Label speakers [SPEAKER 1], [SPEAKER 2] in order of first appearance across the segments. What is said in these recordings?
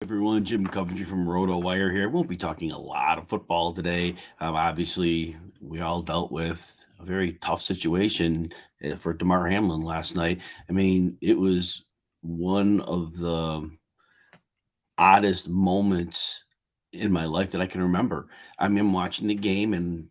[SPEAKER 1] Everyone, Jim Coventry from RotoWire here. Won't be talking a lot of football today. Obviously, we all dealt with a very tough situation for Damar Hamlin last night. I mean, it was one of the oddest moments in my life that I can remember. I mean, I'm watching the game and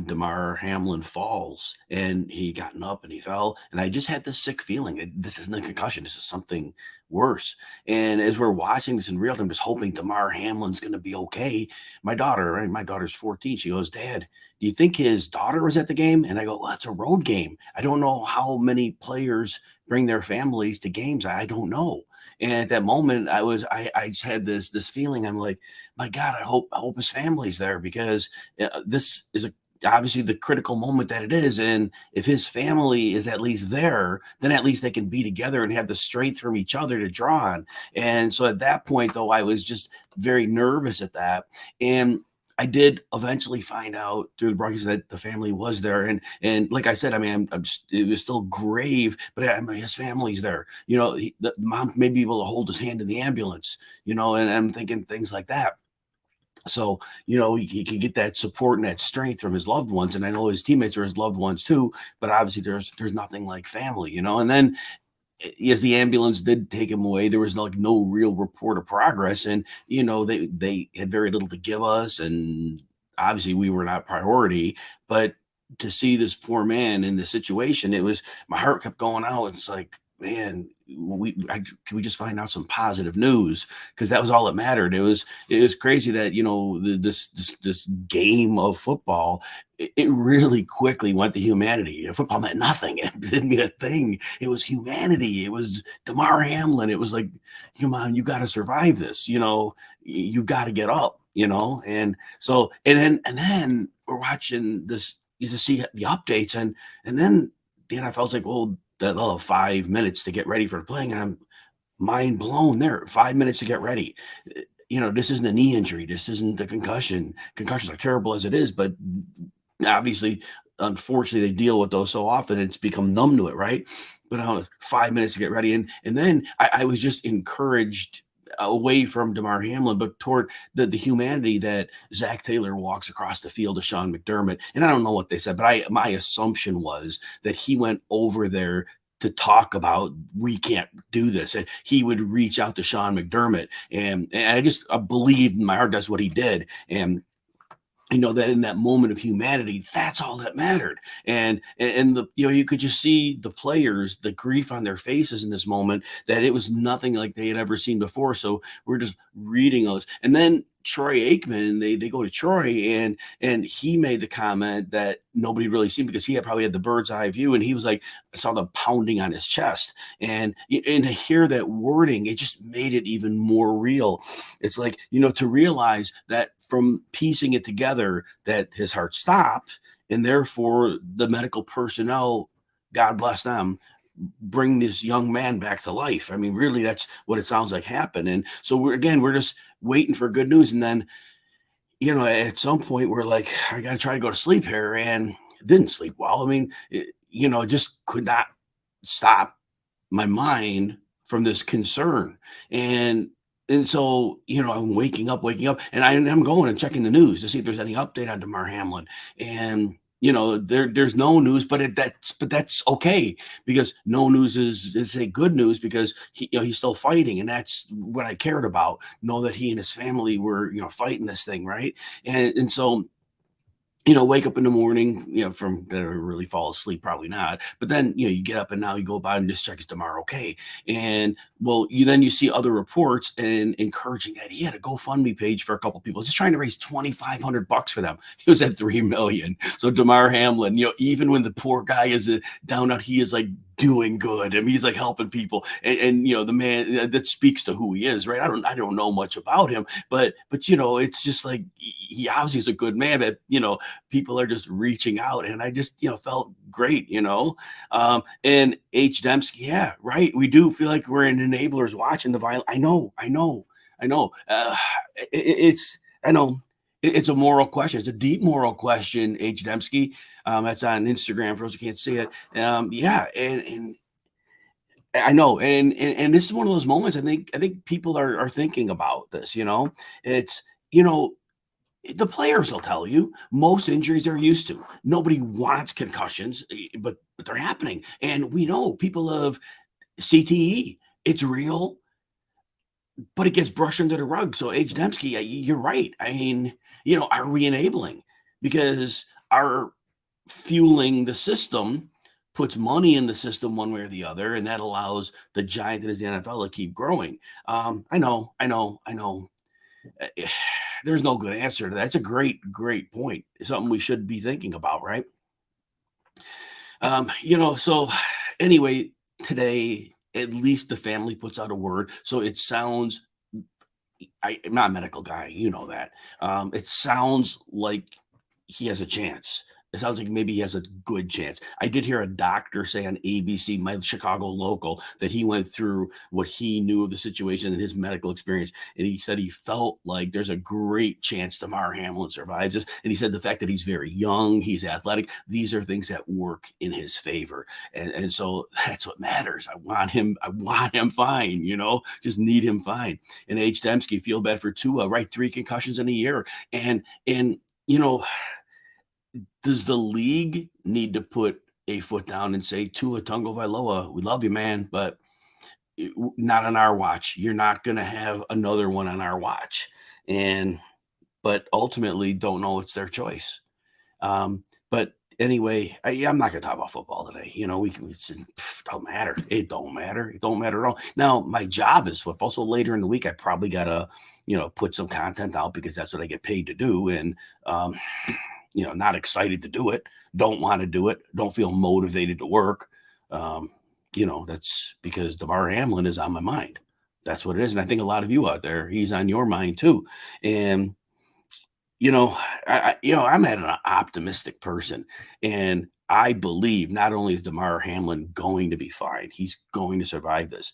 [SPEAKER 1] Damar Hamlin falls and he gotten up and he fell and I just had this sick feeling that this isn't a concussion. This is something worse. And as we're watching this in real time, just hoping Damar Hamlin's going to be okay. My daughter, right? My daughter's 14. She goes, "Dad, do you think his daughter was at the game?" And I go, "Well, it's a road game. I don't know how many players bring their families to games. I don't know." And at that moment, I just had this feeling. I'm like, my God, I hope his family's there because this is obviously the critical moment that it is. And if his family is at least there, then at least they can be together and have the strength from each other to draw on. And so at that point, though, I was just very nervous at that. And I did eventually find out through the broadcast that the family was there, and like I said, I mean, it was still grave, but I mean, his family's there. The mom may be able to hold his hand in the ambulance. And I'm thinking things like that. So he could get that support and that strength from his loved ones, and I know his teammates are his loved ones too. But obviously, there's nothing like family. And then as the ambulance did take him away, there was like no real report of progress, and they had very little to give us, and obviously we were not priority. But to see this poor man in this situation, it was my heart kept going out. It's like, man, can we just find out some positive news? Because that was all that mattered. It was crazy that this game of football, it really quickly went to humanity. Football meant nothing. It didn't mean a thing. It was humanity. It was Damar Hamlin. It was like, come on, you got to survive this. You got to get up. And then we're watching this. You just see the updates, and then the NFL's like, well, they'll have 5 minutes to get ready for playing, and I'm mind blown. There, 5 minutes to get ready. This isn't a knee injury. This isn't a concussion. Concussions are terrible as it is, but obviously, unfortunately, they deal with those so often, it's become numb to it, right? But 5 minutes to get ready, and then I was just encouraged away from Damar Hamlin, but toward the humanity that Zach Taylor walks across the field to Sean McDermott. And I don't know what they said, but my assumption was that he went over there to talk about, we can't do this, and he would reach out to Sean McDermott, and I believed in my heart that's what he did. And that in that moment of humanity, that's all that mattered. And you could just see the players, the grief on their faces in this moment, that it was nothing like they had ever seen before. So we're just reading those. And then Troy Aikman, they go to Troy, and he made the comment that nobody really seen, because he probably had the bird's eye view, and he was like, I saw them pounding on his chest, and to hear that wording, it just made it even more real. It's like, to realize that from piecing it together, that his heart stopped, and therefore the medical personnel, God bless them, bring this young man back to life. I mean, really, that's what it sounds like happened. And so we're just waiting for good news. And then, at some point we're like, I got to try to go to sleep here, and didn't sleep well. I mean, just could not stop my mind from this concern. And so, I'm waking up, and I'm going and checking the news to see if there's any update on Damar Hamlin. And there's no news, but that's okay, because no news is a good news, because he's still fighting, and that's what I cared about. Know that he and his family were fighting this thing, right? And so, wake up in the morning, from really fall asleep, probably not. But then, you get up and now you go about and just check, is tomorrow okay? And well, you see other reports and encouraging that he had a GoFundMe page for a couple people, just trying to raise $2,500 for them. He was at 3 million. So Damar Hamlin, even when the poor guy is down out, he is like doing good. I mean, he's like helping people, and the man that speaks to who he is, right? I don't know much about him, but it's just like he obviously is a good man that people are just reaching out, and I just felt great. And H Dempsey, yeah, right, we do feel like we're in enablers watching the violence. I know. It's I know it's a moral question. It's a deep moral question, H Dempsey. That's on Instagram for those who can't see it. Yeah, and I know, and this is one of those moments I think people are thinking about this, you know? It's, you know, the players will tell you most injuries are used to. Nobody wants concussions, but they're happening. And we know people of CTE. It's real, but it gets brushed under the rug. So Age Dembski, you're right. I mean, are we enabling? Because our fueling the system puts money in the system one way or the other, and that allows the giant that is the NFL to keep growing. I know. Eh, There's no good answer to that. It's a great point. It's something we should be thinking about, right? So anyway, today at least the family puts out a word. So it sounds I'm not a medical guy, you know that. It sounds like he has a chance. It sounds like maybe he has a good chance. I did hear a doctor say on ABC, my Chicago local, that he went through what he knew of the situation and his medical experience. And he said he felt like there's a great chance Damar Hamlin survives this. And he said the fact that he's very young, he's athletic, these are things that work in his favor. And so that's what matters. I want him fine, just need him fine. And H. Dembski, feel bad for Tua, right? 3 concussions in a year. And you know, does the league need to put a foot down and say, Tua Tagovailoa, we love you, man, but not on our watch. You're not going to have another one on our watch. And but ultimately, don't know it's their choice. But anyway, I'm not going to talk about football today. We can. Don't matter. It don't matter. It don't matter at all. Now, my job is football, so later in the week, I probably got to, put some content out because that's what I get paid to do. And not excited to do it, don't want to do it, don't feel motivated to work. That's because Damar Hamlin is on my mind. That's what it is. And I think a lot of you out there, he's on your mind too. And you know, I'm an optimistic person, and I believe not only is Damar Hamlin going to be fine, he's going to survive this,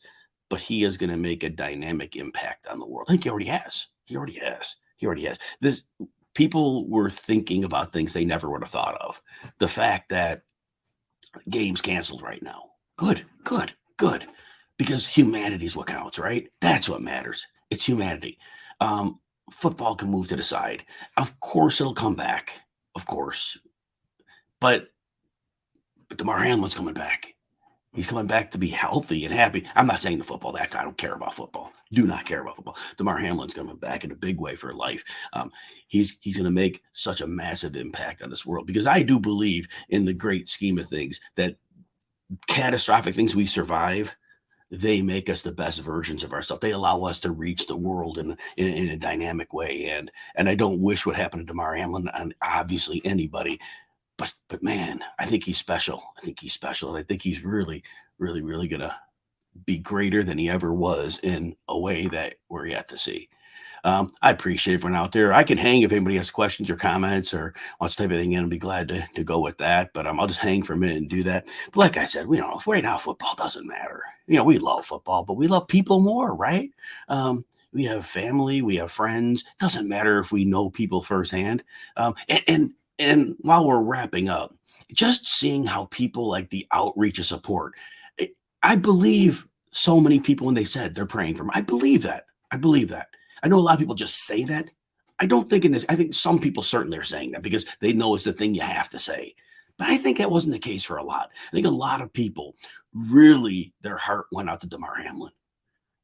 [SPEAKER 1] but he is going to make a dynamic impact on the world. I think he already has. He already has. He already has. This People were thinking about things they never would have thought of. The fact that games canceled right now, good, because humanity is what counts, right? That's what matters. It's humanity. Football can move to the side. Of course, it'll come back. Of course, but Damar Hamlin's coming back. He's coming back to be healthy and happy. I'm not saying the football. I don't care about football. Do not care about football. Damar Hamlin's coming back in a big way for life. He's going to make such a massive impact on this world because I do believe in the great scheme of things that catastrophic things we survive, they make us the best versions of ourselves. They allow us to reach the world in a dynamic way. And I don't wish what happened to Damar Hamlin on obviously anybody. But man, I think he's special. I think he's special. And I think he's really gonna be greater than he ever was in a way that we're yet to see. I appreciate everyone out there. I can hang if anybody has questions or comments or wants to type anything in. I'll be glad to go with that. But I'll just hang for a minute and do that. But like I said, right now football doesn't matter. We love football, but we love people more, right? We have family, we have friends. Doesn't matter if we know people firsthand. And while we're wrapping up, just seeing how people like the outreach of support. I believe so many people when they said they're praying for me. I believe that. I believe that. I know a lot of people just say that. I don't think in this. I think some people certainly are saying that because they know it's the thing you have to say. But I think that wasn't the case for a lot. I think a lot of people really their heart went out to Damar Hamlin.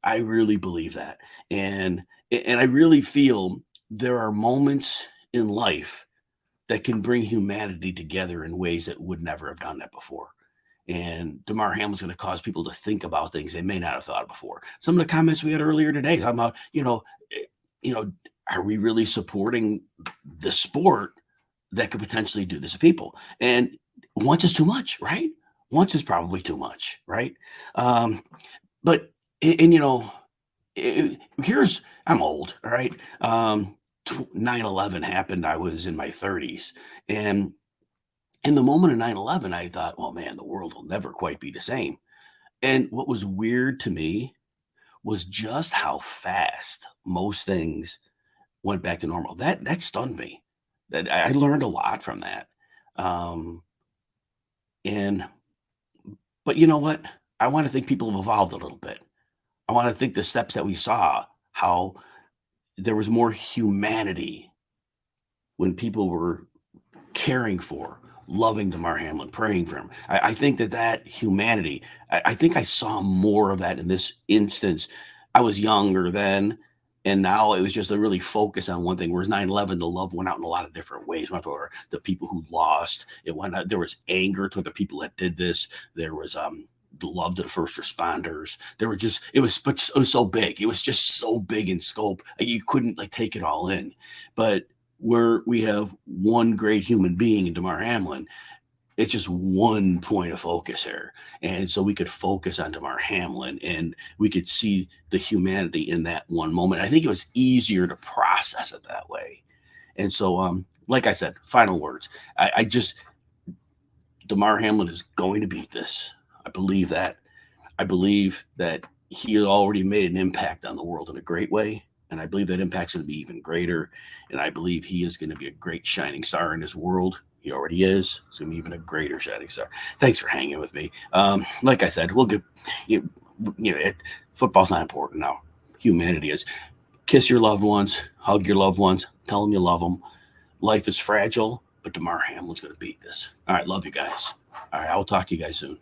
[SPEAKER 1] I really believe that, and I really feel there are moments in life that can bring humanity together in ways that would never have done that before. And Damar Hamlin's going to cause people to think about things they may not have thought before. Some of the comments we had earlier today talking about, are we really supporting the sport that could potentially do this to people? And once is too much, right? Once is probably too much, right? But and here's I'm old, all right. 9/11 happened. I was in my 30s, and in the moment of 9/11, I thought, "Oh man, the world will never quite be the same." And what was weird to me was just how fast most things went back to normal. That stunned me. That I learned a lot from that. Um, and but you know what? I want to think people have evolved a little bit. I want to think the steps that we saw, how there was more humanity when people were caring for, loving Damar Hamlin, praying for him. I think that humanity, I think I saw more of that in this instance. I was younger then, and now it was just a really focus on one thing. Whereas 9/11, the love went out in a lot of different ways. Went over the people who lost. It went out, there was anger toward the people that did this. There was the love to the first responders. There were just it was so big. It was just so big in scope. You couldn't like take it all in. But where we have one great human being in Damar Hamlin, it's just one point of focus here. And so we could focus on Damar Hamlin and we could see the humanity in that one moment. I think it was easier to process it that way. And so, like I said, final words. I just, Damar Hamlin is going to beat this. I believe that. I believe that he has already made an impact on the world in a great way. And I believe that impact's going to be even greater. And I believe he is going to be a great shining star in his world. He already is. He's going to be even a greater shining star. Thanks for hanging with me. Like I said, we'll get, football's not important now. Humanity is. Kiss your loved ones, hug your loved ones, tell them you love them. Life is fragile, but Damar Hamlin's going to beat this. All right, love you guys. All right, I will talk to you guys soon.